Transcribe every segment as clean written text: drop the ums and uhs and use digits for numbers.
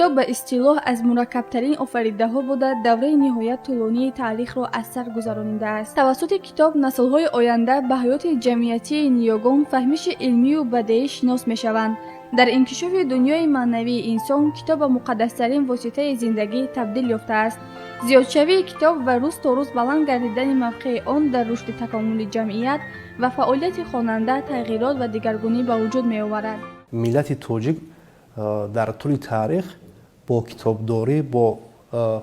کتاب به اصطلاح از مرکب‌ترین آفریده‌ها بوده دوره نهایت طولانی تاریخ را از سر گذرانیده است. توسط کتاب نسل‌های آینده به حیات جمعیتی نیاگان فهمش علمی و بدیعی شناس می‌شوند. در انکشاف دنیای معنوی انسان کتاب به مقدس‌ترین واسطه زندگی تبدیل یافته است. زیادشوی کتاب و روز تا روز بلند گردیدن موقع آن در رشد تکامل جمعیت و فعالیت خواننده تغییرات و دگرگونی به وجود می‌آورد. ملت توجیک در طول تاریخ با کتابداری، با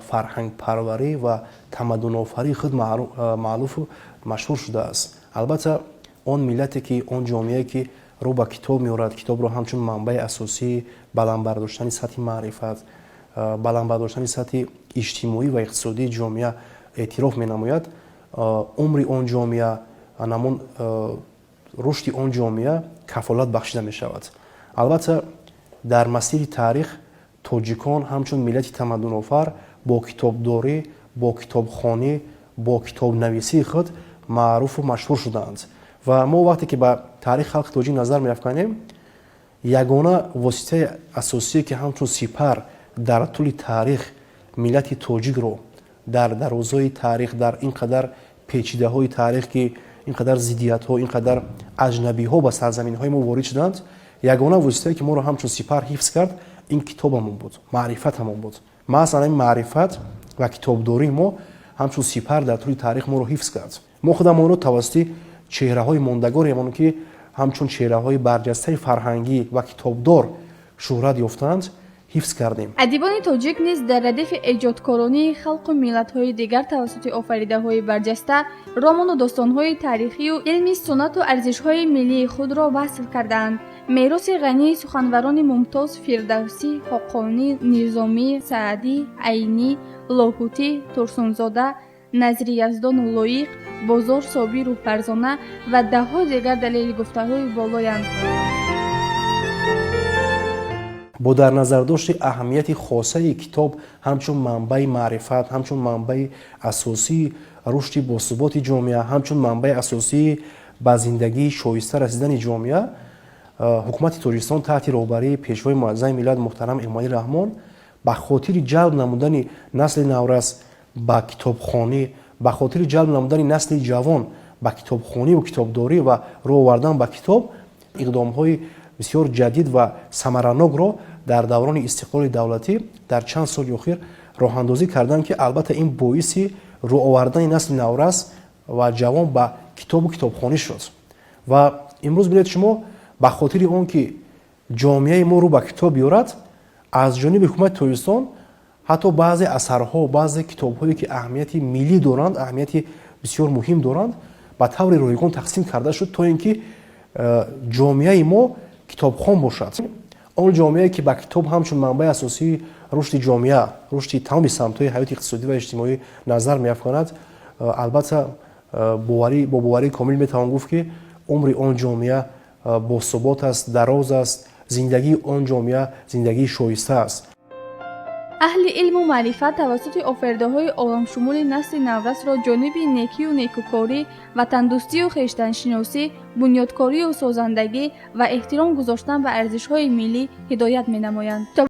فرهنگ پروری و تمدن آفری خود معروف و مشهور شده است. البته آن ملتی که آن جامعه که رو به کتاب می‌آورد، کتاب رو همچون منبع اساسی بلند برداشتن سطح معرفت، بلند برداشتن سطح اجتماعی و اقتصادی جامعه اعتراف می‌نماید، عمر آن جامعه، نمون رشد آن جامعه کفالت بخشیده می‌شود. البته در مسیر تاریخ توجیکان همچون ملت تمدن آفر با کتابداری، با کتابخوانی، با کتاب نویسی خود معروف و مشهور شدند و ما وقتی که به تاریخ خلق توجیک نظر می‌افکنیم، یگانه واسطه اساسی که همچون سپر در طول تاریخ ملت توجیک رو در درازای تاریخ، در اینقدر پیچیده‌های تاریخ که اینقدر ضدیت‌ها، اینقدر اجنبی‌ها به سرزمین‌های ما وارد شدند، یگانه واسطه‌ای که ما رو همچون سپر حفظ کرد این کتابمون بود، معرفتمون بود. مثلا این معرفت و کتابداری ما همچون سپر در طول تاریخ ما رو حفظ کرد. ما خودمون رو توسط چهره‌های ماندگاریمون که همچون چهره‌های برجسته فرهنگی و کتابدار شهرت یافتند حفظ کردیم. ادیبان توجیک نیز در ردیف ایجادکارانه خلق و ملت‌های دیگر توسط آفریده‌های برجسته رمان و داستان‌های تاریخی و علمی سنت و ارزش‌های ملی خود را وصل کردند. میراث غنی سخنوران ممتاز فردوسی، خاقانی، نظامی، سعدی، عینی، لاهوتی، ترسونزاده، نظری یزدان و لایق، بازار صابر و فرزانه و ده‌ها دیگر دلیل گفته‌های بالایند. با در نظر داشت اهمیت خاصه کتاب همچون منبع معرفت، همچون منبع اساسی رشد باثبات جامعه، همچون منبع اساسی به زندگی شایسته رسیدن جامعه، حکومت تاجیکستان تحت رهبری پیشوای معظم ملت محترم امامی رحمان به خاطر جلب نمودن نسل نورس به کتابخوانی، به خاطر جلب نمودن نسل جوان به کتابخوانی و کتابداری و راه آوردن به کتاب اقدام‌های بسیار جدید و ثمرناک را در دوران استقلال دولتی در چند سال اخیر راه اندازی کردند که البته این باعث راه آوردن نسل نورس و جوان به کتاب و کتابخوانی شد و امروز ببینید شما به خاطر اون که جامعه ما رو به کتاب بیارد، از جانب حکومت تاجیکستان حتی بعضی اثرها، بعضی کتاب‌هایی که اهمیت ملی دارند، اهمیت بسیار مهم دارند، به طور رایگان تقسیم کرده شد تا اینکه جامعه ما کتابخوان باشد. آن جامعه که با کتاب همچون منبع اساسی رشد جامعه، رشد تمام سمت‌های حیات اقتصادی و اجتماعی نظر می‌افکند، البته با باوری کامل می‌توان گفت که عمر آن جامعه با ثبات است، دراز است، زندگی آن جامعه زندگی شایسته است. اهل علم و معرفت توسط آفریده‌های عالم شمول نسل نورس را جانب نیکی و نیکوکاری، وطن‌دوستی و خویشتن‌شناسی، بنیادکاری و سازندگی و احترام گذاشتن به ارزش‌های ملی هدایت می‌نمایند.